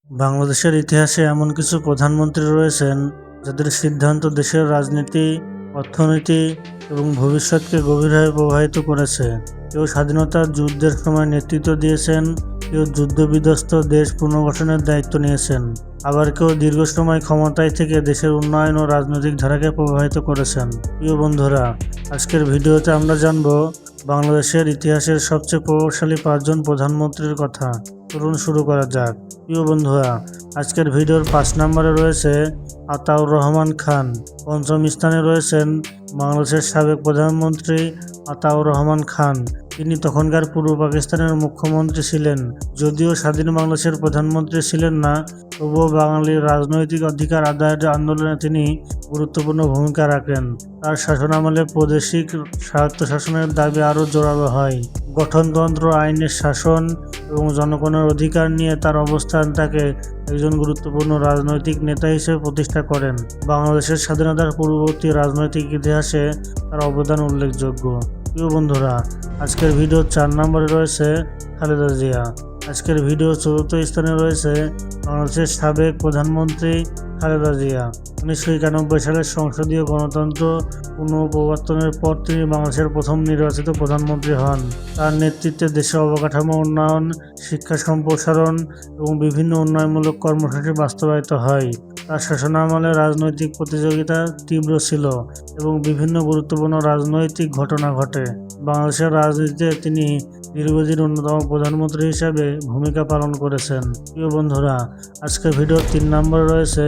বাংলাদেশের ইতিহাসে এমন কিছু প্রধানমন্ত্রী রয়েছেন যাদের সিদ্ধান্ত দেশের রাজনীতি, অর্থনীতি এবং ভবিষ্যৎকে গভীরভাবে প্রভাবিত করেছে। কেউ স্বাধীনতার যুদ্ধের সময় নেতৃত্ব দিয়েছেন, কেউ যুদ্ধবিধ্বস্ত দেশ পুনর্গঠনের দায়িত্ব নিয়েছেন, আবার কেউ দীর্ঘ সময় ক্ষমতায় থেকে দেশের উন্নয়ন ও রাজনৈতিক ধারাকে প্রভাবিত করেছেন। প্রিয় বন্ধুরা, আজকের ভিডিওতে আমরা জানব বাংলাদেশের ইতিহাসের সবচেয়ে প্রভাবশালী 5জন প্রধানমন্ত্রীর কথা। চলুন শুরু করা যাক। প্রিয় বন্ধুরা, আজকের ভিডিওর 5 নম্বরে রয়েছে আতাউর রহমান খান। 5ম স্থানে রয়েছেন বাংলাদেশের সাবেক প্রধানমন্ত্রী আতাউর রহমান খান। তিনি তখনকার পূর্ব পাকিস্তানের মুখ্যমন্ত্রী ছিলেন। যদিও স্বাধীন বাংলাদেশের প্রধানমন্ত্রী ছিলেন না, তবুও বাঙালির রাজনৈতিক অধিকার আদায়ের আন্দোলনে তিনি গুরুত্বপূর্ণ ভূমিকা রাখেন। তার শাসনামলে প্রাদেশিক স্বায়ত্তশাসনের দাবি আরও জোরালো হয়। গঠনতন্ত্র, আইনের শাসন এবং জনগণের অধিকার নিয়ে তার অবস্থান তাকে একজন গুরুত্বপূর্ণ রাজনৈতিক নেতা হিসেবে প্রতিষ্ঠা করেন। বাংলাদেশের স্বাধীনতার পূর্ববর্তী রাজনৈতিক ইতিহাসে তার অবদান উল্লেখযোগ্য। প্রিয় বন্ধুরা, আজকের ভিডিও 4 নম্বরে রয়েছে খালেদা জিয়া। আজকের ভিডিও 4র্থ স্থানে রয়েছে বাংলাদেশের সাবেক প্রধানমন্ত্রী খালেদা জিয়া। 1991 সালের সংসদীয় গণতন্ত্র পুনঃপ্রবর্তনের পর তিনি বাংলাদেশের প্রথম নির্বাচিত প্রধানমন্ত্রী হন। তার নেতৃত্বে দেশের অবকাঠামো উন্নয়ন, শিক্ষা সম্প্রসারণ এবং বিভিন্ন উন্নয়নমূলক কর্মসূচি বাস্তবায়িত হয়। তার শাসনামলে রাজনৈতিক প্রতিযোগিতা তীব্র ছিল এবং বিভিন্ন গুরুত্বপূর্ণ রাজনৈতিক ঘটনা ঘটে। বাংলাদেশের রাজনীতিতে তিনি দীর্ঘদিন অন্যতম প্রধানমন্ত্রী হিসাবে ভূমিকা পালন করেছেন। প্রিয় বন্ধুরা, আজকের ভিডিও 3 নম্বরে রয়েছে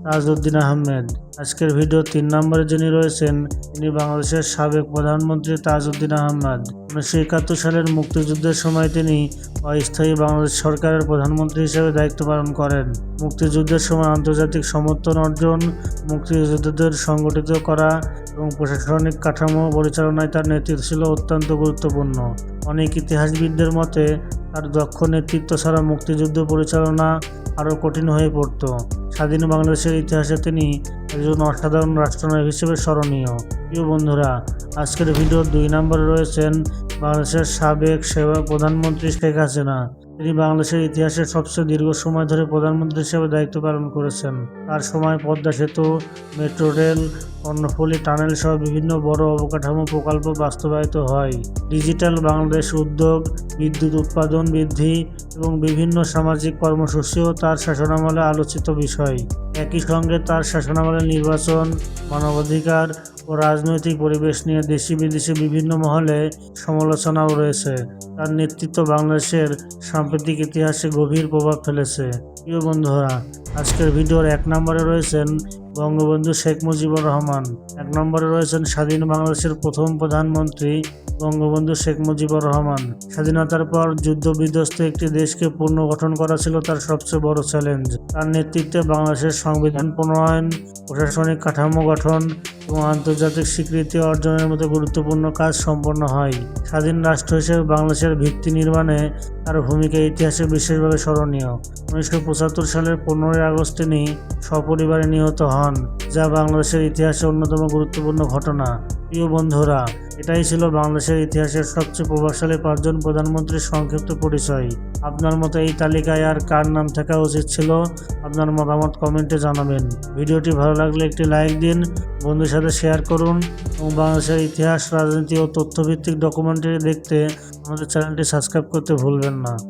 তাজউদ্দিন আহমেদ। আজকের ভিডিও 3 নম্বরে যিনি রয়েছেন তিনি বাংলাদেশের সাবেক প্রধানমন্ত্রী তাজউদ্দিন আহমেদ। 1971 সালের মুক্তিযুদ্ধের সময় তিনি অস্থায়ী বাংলাদেশ সরকারের প্রধানমন্ত্রী হিসেবে দায়িত্ব পালন করেন। মুক্তিযুদ্ধের সময় আন্তর্জাতিক সমর্থন অর্জন, মুক্তিযোদ্ধাদের সংগঠিত করা এবং প্রশাসনিক কাঠামো পরিচালনায় তার নেতৃত্ব ছিল অত্যন্ত গুরুত্বপূর্ণ। অনেক ইতিহাসবিদদের মতে তার দক্ষ নেতৃত্ব ছাড়া মুক্তিযুদ্ধ পরিচালনা আরও কঠিন হয়ে পড়ত। স্বাধীন বাংলাদেশের ইতিহাসে তিনি একজন অসাধারণ রাষ্ট্রনায়ক হিসেবে স্মরণীয়। প্রিয় বন্ধুরা, আজকের ভিডিও 2 নম্বরে রয়েছেন বাংলাদেশের সাবেক প্রধানমন্ত্রী শেখ হাসিনা। তিনি বাংলাদেশের ইতিহাসে সবচেয়ে দীর্ঘ সময় ধরে প্রধানমন্ত্রী হিসেবে দায়িত্ব পালন করেছেন। তার সময় পদ্মা সেতু, মেট্রো রেল, কর্ণফুলী টানেল সহ বিভিন্ন বড় অবকাঠামো প্রকল্প বাস্তবায়িত হয়। ডিজিটাল বাংলাদেশ উদ্যোগ, বিদ্যুৎ উৎপাদন বৃদ্ধি এবং বিভিন্ন সামাজিক কর্মসূচিও তার শাসনামলে আলোচিত বিষয়। একই সঙ্গে তার শাসনামলে নির্বাচন, মানবাধিকার ও রাজনৈতিক পরিবেশ নিয়ে দেশি বিদেশি বিভিন্ন মহলে সমালোচনাও রয়েছে। তার নেতৃত্ব বাংলাদেশের সাম্প্রতিক ইতিহাসে গভীর প্রভাব ফেলেছে। প্রিয় বন্ধুরা, আজকের ভিডিওর 1 নম্বরে রয়েছেন বঙ্গবন্ধু শেখ মুজিবুর রহমান। 1 নম্বরে রয়েছেন স্বাধীন বাংলাদেশের প্রথম প্রধানমন্ত্রী বঙ্গবন্ধু শেখ মুজিবুর রহমান। স্বাধীনতার পর যুদ্ধবিধ্বস্ত একটি দেশকে পুনর্গঠন করা ছিল তার সবচেয়ে বড় চ্যালেঞ্জ। তার নেতৃত্বে বাংলাদেশের সংবিধান প্রণয়ন, প্রশাসনিক কাঠামো গঠন এবং আন্তর্জাতিক স্বীকৃতি অর্জনের মতো গুরুত্বপূর্ণ কাজ সম্পন্ন হয়। স্বাধীন রাষ্ট্র হিসেবে বাংলাদেশের ভিত্তি নির্মাণে তার ভূমিকা ইতিহাসে বিশেষভাবে স্মরণীয়। 1975 সালের 15ই আগস্ট তিনি সপরিবারে নিহত হন, যা বাংলাদেশের ইতিহাসে অন্যতম গুরুত্বপূর্ণ ঘটনা। প্রিয় বন্ধুরা, এটাই ছিল বাংলাদেশের ইতিহাসের সবচেয়ে প্রভাবশালী 5জন প্রধানমন্ত্রীর সংক্ষিপ্ত পরিচয়। আপনার মতো এই তালিকায় আর কার নাম থাকা উচিত ছিল? আপনার মতামত কমেন্টে জানাবেন। ভিডিওটি ভালো লাগলে একটি লাইক দিন, বন্ধুদের সাথে শেয়ার করুন এবং বাংলাদেশের ইতিহাস, রাজনীতি ও তথ্যভিত্তিক ডকুমেন্টারি দেখতে আমাদের চ্যানেলটি সাবস্ক্রাইব করতে ভুলবেন না।